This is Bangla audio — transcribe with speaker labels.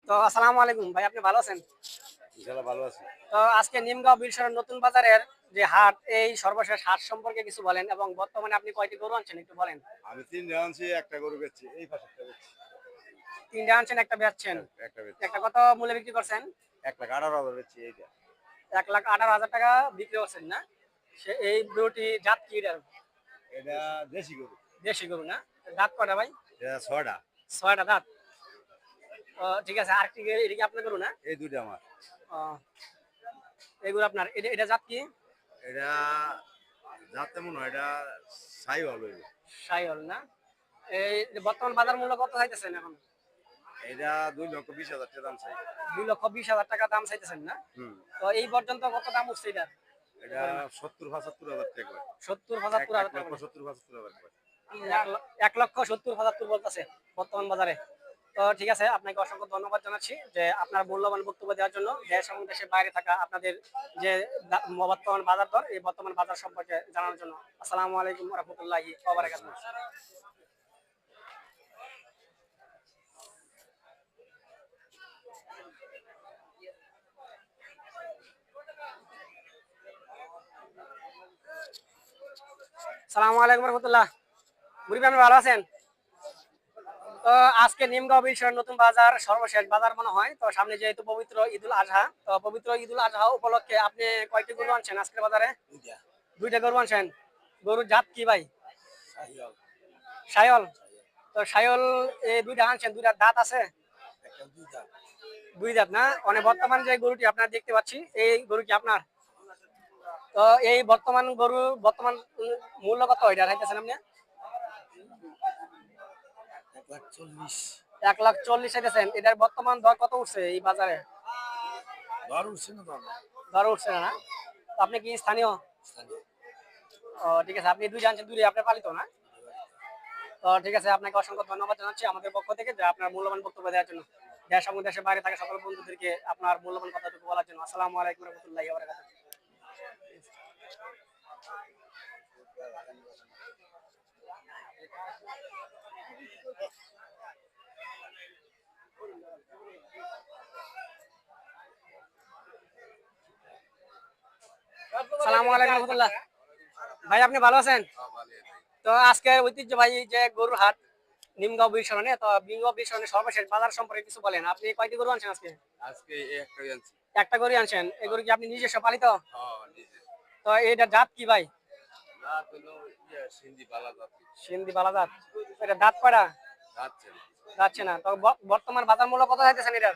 Speaker 1: তো আসসালামু আলাইকুম ভাই, আপনি ভালো আছেন?
Speaker 2: ইনশাআল্লাহ ভালো আছি।
Speaker 1: তো আজকে নিমগাঁও বীরসরের নতুন বাজারের যে হাট, এই সর্বশেষ হাট সম্পর্কে কিছু বলেন এবং বর্তমানে আপনি কয়টি গরু আনছেন একটু বলেন।
Speaker 2: আমি ৩ টা আনছি, একটা গরু বেচছি। এই পাশেরটা বেচছি।
Speaker 1: তিনটা আনছেন, একটা বেচছেন।
Speaker 2: একটা বেচছি।
Speaker 1: একটা কত মূল্যে বিক্রি করছেন?
Speaker 2: ১,১৮,০০০ বেচছি এইটা।
Speaker 1: 1,18,000 টাকা বিক্রি করছেন না? এই গরুটি জাত কি এটার?
Speaker 2: এটা দেশি গরু।
Speaker 1: দেশি গরু না? দাঁত কয়টা ভাই?
Speaker 2: এটা ৬ টা।
Speaker 1: 6টা দাঁত। ঠিক আছে, আরেকটি এটা কি আপনার গরু না?
Speaker 2: এই ২ টা আমার।
Speaker 1: ও, এই গরু আপনার। এটা জাত কি?
Speaker 2: এটা জাত তেমন নয়, এটা সাইওয়াল হইবে।
Speaker 1: শাহিওয়াল না? এই বর্তমান বাজার মূল্য কত চাইতেছেন এখন?
Speaker 2: এটা ২,২০,০০০ টাকা দাম চাই।
Speaker 1: 2,20,000 টাকা দাম চাইতেছেন না?
Speaker 2: হুম।
Speaker 1: তো এই পর্যন্ত কত দাম উঠছে এটা?
Speaker 2: এটা ৭০,০০০-৭৫,০০০ টাকা করে।
Speaker 1: 70,75,000 টাকা।
Speaker 2: ১,৭০,৭৫,০০০ করে।
Speaker 1: 1,70,000 বলতেছে বর্তমান বাজারে। তো ঠিক আছে, আপনাকে অসংখ্য ধন্যবাদ জানাচ্ছি যে আপনার মূল্যবান বক্তব্য দেওয়ার জন্য। দেশ এবং দেশের বাইরে থাকা আপনাদের যে বর্তমান বাজার দর, এই বর্তমান বাজার সম্পর্কে জানানোর জন্য। আসসালামু আলাইকুম ওয়া রাহমাতুল্লাহি ওয়া বারাকাতুহু। আসসালামু আলাইকুম ওয়া রাহমাতুল্লাহ। মুরব্বি, আপনি ভালো আছেন? তো আজকে নিমগাঁও বিষয়ের নতুন বাজার, সর্বশেষ বাজার মনে হয়। তো সামনে যেহেতু পবিত্র ঈদুল আজহা, তো পবিত্র ঈদুল আজহা উপলক্ষে আপনি কয়টি গরু আনছেন আজকের বাজারে? দুইটা গরু আনছেন। গরুর জাত কি ভাই? সায়ল। তো সায়ল, এই দুইটা আনছেন, দুইটা দাঁত আছে? দুই দাঁত না? মানে বর্তমান যে গরুটি আপনার দেখতে পাচ্ছি, এই গরু কি আপনার? তো এই বর্তমান গরু বর্তমান মূল্য কত এটা চাইতেছেন আপনি? 1,40,000 চাইতেছেন। এটার বর্তমান দর কত উঠছে এই বাজারে? দর উঠছে না? তো আপনি কি স্থানীয়? ও, ঠিক আছে, আপনি দুই জানছেন, দুই আপনার পালিত না? তো ঠিক আছে, আপনাকে অসংখ্য ধন্যবাদ জানাচ্ছি আমাদের পক্ষ থেকে যে আপনার মূল্যবান বক্তব্য দেওয়ার জন্য। দেশ এবং দেশের বাইরে থাকা সকল বন্ধুদেরকে আপনার মূল্যবান কথাটুকু বলার জন্য। আসসালামু আলাইকুম ওয়া রাহমাতুল্লাহি ওয়া বারাকাতুহু। আসসালামু আলাইকুম ওয়া রাহমাতুল্লাহ। ভাই, আপনি ভালো আছেন? তো আজকে ঐতিহ্যবাহী যে গরুর হাট নিমগাঁও বীরসরণে, তো নিমগাঁও বীরসরণে সর্বশেষ বাজার সম্পর্কে কিছু বলেন। আপনি কয়টি গরু আনছেন আজকে?
Speaker 2: আজকে এই একটাই আনছি।
Speaker 1: একটা গরু আনছেন। এই গরু কি আপনি নিজস্ব পালিত?
Speaker 2: হ্যাঁ, নিজে।
Speaker 1: তো এটা জাত কি ভাই?
Speaker 2: জাত হলো সিন্ধি বালা জাত।
Speaker 1: সিন্ধি বালা জাত। এটা দাঁত কয়টা?
Speaker 2: যাচ্ছে না।
Speaker 1: যাচ্ছে না। তো বর্তমান বাজার মূল্য কত চাইতেছেন এটা?